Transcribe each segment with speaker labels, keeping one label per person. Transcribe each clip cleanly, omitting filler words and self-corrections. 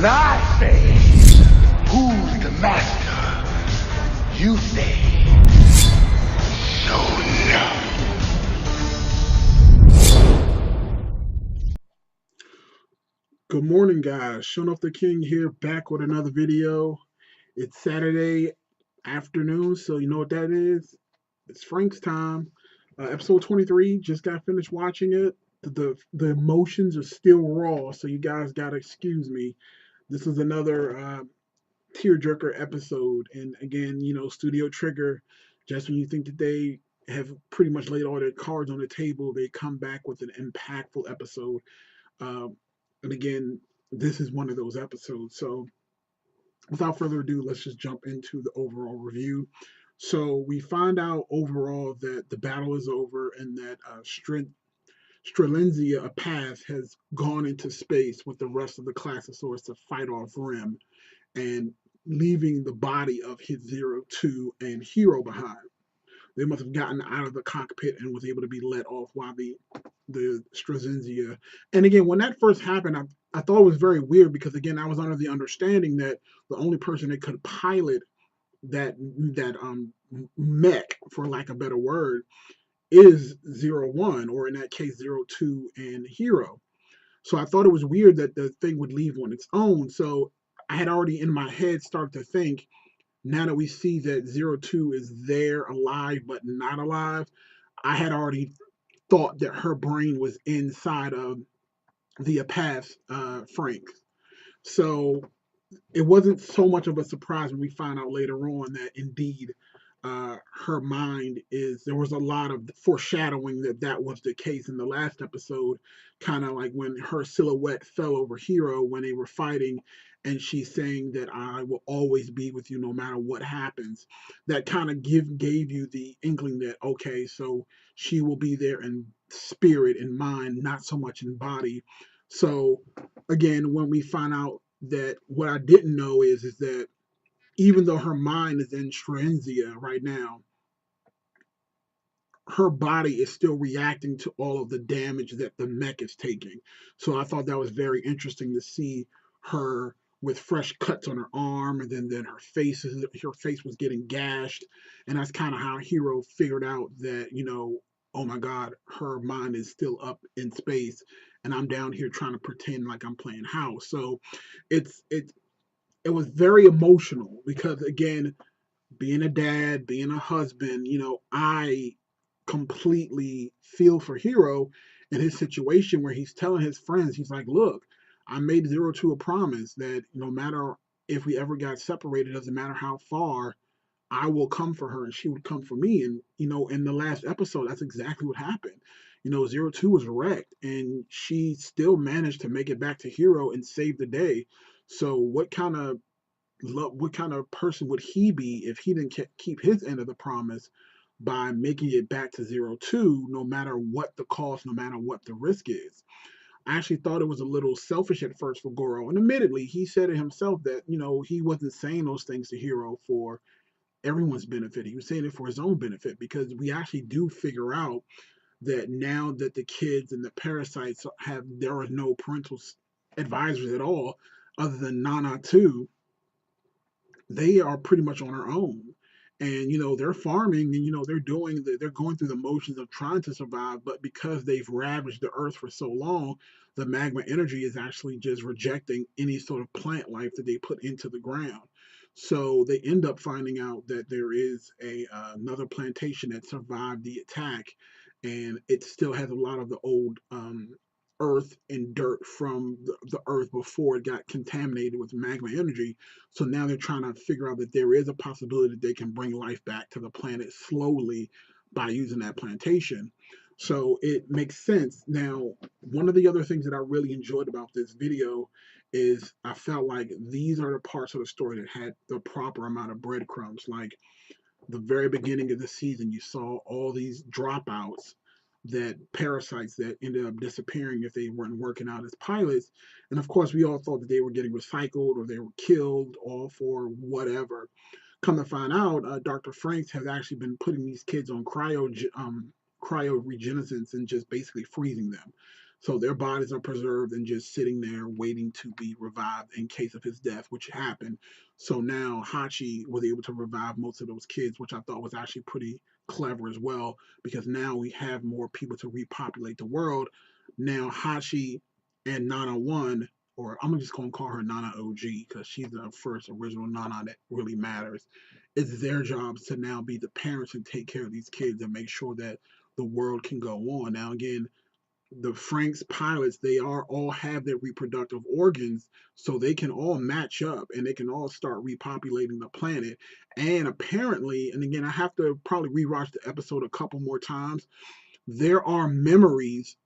Speaker 1: When I say, who's the master? You say, no, no.
Speaker 2: Good morning, guys. Showing off the King here, back with another video. It's Saturday afternoon, so you know what that is. It's Franxx time. Episode 23. Just got finished watching it. The emotions are still raw, so you guys gotta excuse me. This is another tearjerker episode, and again, Studio Trigger. Just when you think that they have pretty much laid all their cards on the table, they come back with an impactful episode. Um, and again, this is one of those episodes. So without further ado, let's just jump into the overall review. So we find out overall that the battle is over and that Strelenzia, a path, has gone into space with the rest of the Classosaurs to fight off Rim and leaving the body of his Zero Two and HIRO behind. They must have gotten out of the cockpit and was able to be let off while the Strelenzia. And again, when that first happened, I thought it was very weird because again, I was under the understanding that the only person that could pilot that mech, for lack of a better word, is Zero One, or in that case, Zero Two and HIRO. So I thought it was weird that the thing would leave on its own. So I had already in my head started to think, now that we see that Zero Two is there alive but not alive, I had already thought that her brain was inside of the Apath Franxx. So it wasn't so much of a surprise when we find out later on that indeed her mind is. There was a lot of foreshadowing that that was the case in the last episode, kind of like when her silhouette fell over HIRO when they were fighting, and she's saying that I will always be with you no matter what happens. That kind of gave you the inkling that okay, so she will be there in spirit and mind, not so much in body. So again, when we find out that what I didn't know is that even though her mind is in Strenzia right now, her body is still reacting to all of the damage that the mech is taking. So I thought that was very interesting to see her with fresh cuts on her arm, and then her face was getting gashed, and that's kind of how HIRO figured out that oh my God, her mind is still up in space, and I'm down here trying to pretend like I'm playing house. So it's it was very emotional because again, being a dad, being a husband, I completely feel for HIRO in his situation where he's telling his friends, he's like, look, I made Zero Two a promise that no matter if we ever got separated, doesn't matter how far, I will come for her and she would come for me. And in the last episode, that's exactly what happened. Zero Two was wrecked and she still managed to make it back to HIRO and save the day. So what kind of person would he be if he didn't keep his end of the promise by making it back to Zero Two, no matter what the cost, no matter what the risk is? I actually thought it was a little selfish at first for Goro, and admittedly, he said it himself that he wasn't saying those things to HIRO for everyone's benefit. He was saying it for his own benefit because we actually do figure out that now that the kids and the parasites there are no parental advisors at all, other than Nana too, they are pretty much on their own. And they're farming, and they're going through the motions of trying to survive, but because they've ravaged the earth for so long, the magma energy is actually just rejecting any sort of plant life that they put into the ground. So they end up finding out that there is another plantation that survived the attack, and it still has a lot of the old earth and dirt from the earth before it got contaminated with magma energy. So now they're trying to figure out that there is a possibility that they can bring life back to the planet slowly by using that plantation. So it makes sense. Now, one of the other things that I really enjoyed about this video is I felt like these are the parts of the story that had the proper amount of breadcrumbs. Like the very beginning of the season, you saw all these dropouts, that parasites that ended up disappearing if they weren't working out as pilots. And of course, we all thought that they were getting recycled or they were killed, all for whatever. Come to find out, Dr. Franxx has actually been putting these kids on cryoregenescence and just basically freezing them. So their bodies are preserved and just sitting there waiting to be revived in case of his death, which happened. So now Hachi was able to revive most of those kids, which I thought was actually pretty clever as well, because now we have more people to repopulate the world. Now Hachi and Nana One, or I'm just gonna call her Nana OG because she's the first original Nana that really matters. It's their jobs to now be the parents and take care of these kids and make sure that the world can go on. Now again, the Franxx pilots, they are all have their reproductive organs, so they can all match up and they can all start repopulating the planet. And apparently, and again, I have to probably rewatch the episode a couple more times. There are memories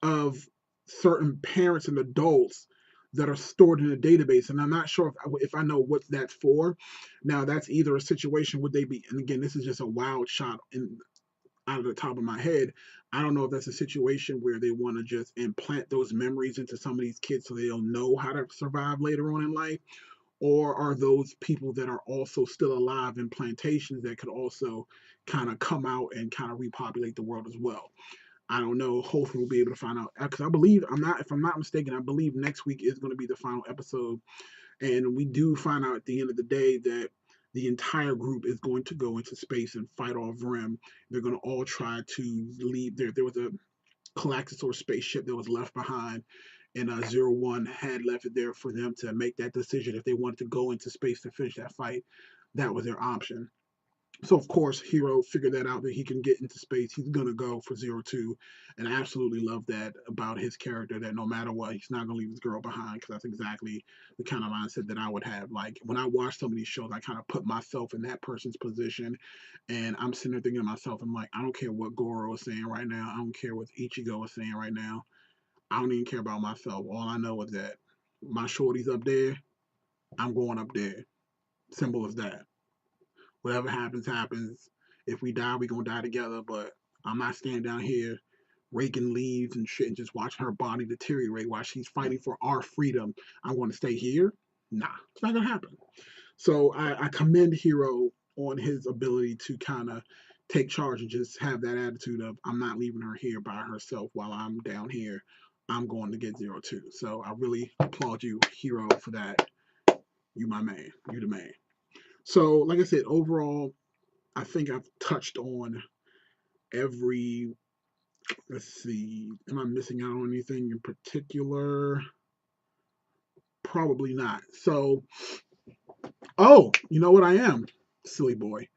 Speaker 2: of certain parents and adults that are stored in a database, and I'm not sure if I know what that's for. Now, that's either a situation would they be, and again, this is just a wild shot in out of the top of my head. I don't know if that's a situation where they want to just implant those memories into some of these kids so they'll know how to survive later on in life, or are those people that are also still alive in plantations that could also kind of come out and kind of repopulate the world as well. I don't know. Hopefully, we'll be able to find out because I believe I'm not. If I'm not mistaken, I believe next week is going to be the final episode, and we do find out at the end of the day that the entire group is going to go into space and fight off Rim. They're going to all try to leave. There was a Galactus or spaceship that was left behind, and 01 had left it there for them to make that decision if they wanted to go into space to finish that fight. That was their option. So of course, HIRO figured that out that he can get into space. He's gonna go for 02, and I absolutely love that about his character. That no matter what, he's not gonna leave his girl behind because that's exactly the kind of mindset that I would have. Like when I watch some of these shows, I kind of put myself in that person's position, and I'm sitting there thinking to myself, I'm like, I don't care what Goro is saying right now. I don't care what Ichigo is saying right now. I don't even care about myself. All I know is that my shorty's up there. I'm going up there. Simple as that. Whatever happens, happens. If we die, we gonna die together. But I'm not standing down here raking leaves and shit and just watching her body deteriorate while she's fighting for our freedom. I'm going to stay here. Nah, it's not gonna happen. So I commend HIRO on his ability to kind of take charge and just have that attitude of I'm not leaving her here by herself while I'm down here. I'm going to get 02. So I really applaud you, HIRO, for that. You my man. You the man. So, like I said, overall, I think I've touched on every. Let's see. Am I missing out on anything in particular? Probably not. So, oh, you know what I am? Silly boy.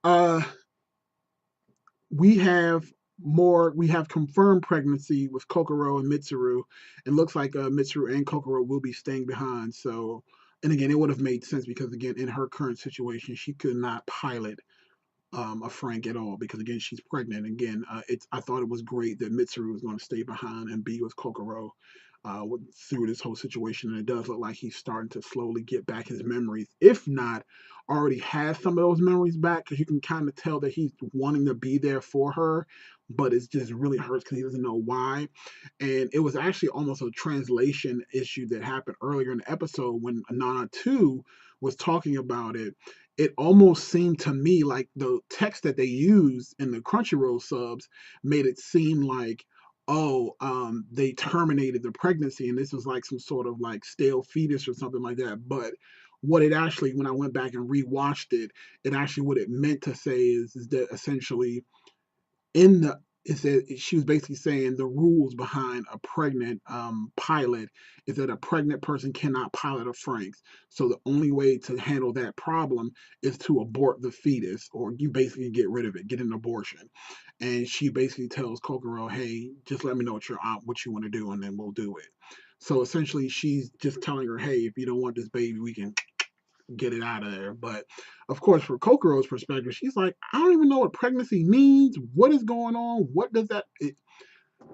Speaker 2: Uh, we have more. We have confirmed pregnancy with Kokoro and Mitsuru. It looks like Mitsuru and Kokoro will be staying behind. So, and again, it would have made sense because again, in her current situation, she could not pilot a Frank at all because again she's pregnant. Again, it's I thought it was great that Mitsuru was going to stay behind and be with Kokoro through this whole situation, and it does look like he's starting to slowly get back his memories. If not, already has some of those memories back because you can kind of tell that he's wanting to be there for her, but it just really hurts because he doesn't know why. And it was actually almost a translation issue that happened earlier in the episode when Nana 2 was talking about it. It almost seemed to me like the text that they used in the Crunchyroll subs made it seem like, oh, they terminated the pregnancy and this was like some sort of like stale fetus or something like that. But what it actually, when I went back and rewatched it, it actually what it meant to say is that essentially in the is that she was basically saying the rules behind a pregnant pilot is that a pregnant person cannot pilot a Franxx. So the only way to handle that problem is to abort the fetus, or you basically get rid of it, get an abortion. And she basically tells Kokoro, "Hey, just let me know what you want to do, and then we'll do it." So essentially, she's just telling her, "Hey, if you don't want this baby, we can get it out of there." But of course, for Kokoro's perspective, she's like, I don't even know what pregnancy means. What is going on? What does that?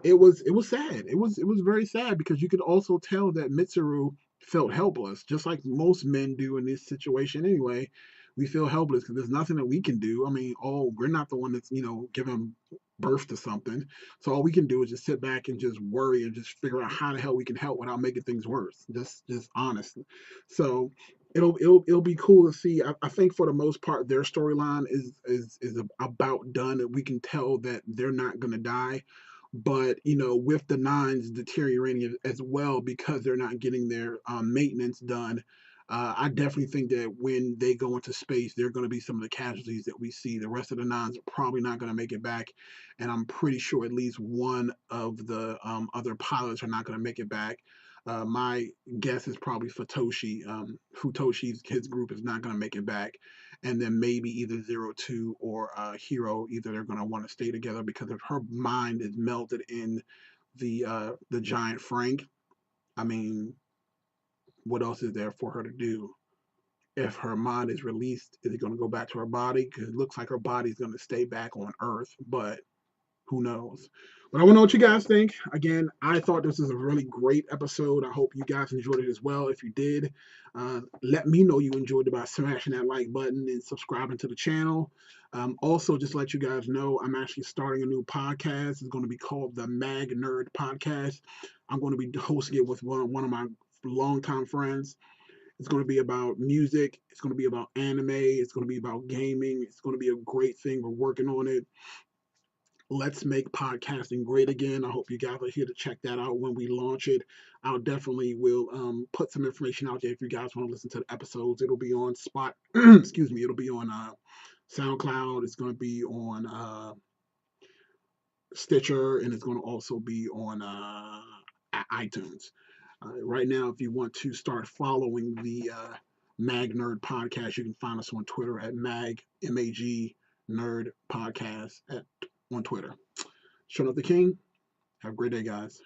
Speaker 2: It was sad. It was very sad because you could also tell that Mitsuru felt helpless, just like most men do in this situation anyway. We feel helpless because there's nothing that we can do. I mean, oh, we're not the one that's giving birth to something, so all we can do is just sit back and just worry and just figure out how the hell we can help without making things worse. Just honest. So it'll be cool to see. I think for the most part, their storyline is about done. We can tell that they're not gonna die. But with the nines deteriorating as well because they're not getting their maintenance done, I definitely think that when they go into space, they're going to be some of the casualties that we see. The rest of the nines are probably not going to make it back, and I'm pretty sure at least one of the other pilots are not going to make it back. My guess is probably Futoshi. Futoshi's his group is not going to make it back, and then maybe either Zero Two or HIRO. Either they're going to want to stay together because if her mind is melted in the giant Frank, I mean, what else is there for her to do? If her mind is released, is it going to go back to her body? Because it looks like her body's going to stay back on Earth, but who knows? But I want to know what you guys think. Again, I thought this was a really great episode. I hope you guys enjoyed it as well. If you did, let me know you enjoyed it by smashing that like button and subscribing to the channel. Also, just let you guys know, I'm actually starting a new podcast. It's going to be called the Mag Nerd Podcast. I'm going to be hosting it with one of my longtime friends. It's going to be about music. It's going to be about anime. It's going to be about gaming. It's going to be a great thing. We're working on it. Let's make podcasting great again. I hope you guys are here to check that out when we launch it. I'll definitely will put some information out there if you guys want to listen to the episodes. It'll be on Spot. Excuse me. It'll be on SoundCloud. It's going to be on Stitcher, and it's going to also be on iTunes. Right now, if you want to start following the Mag Nerd Podcast, you can find us on Twitter at MAG Nerd Podcast on Twitter. Shut up the King. Have a great day, guys.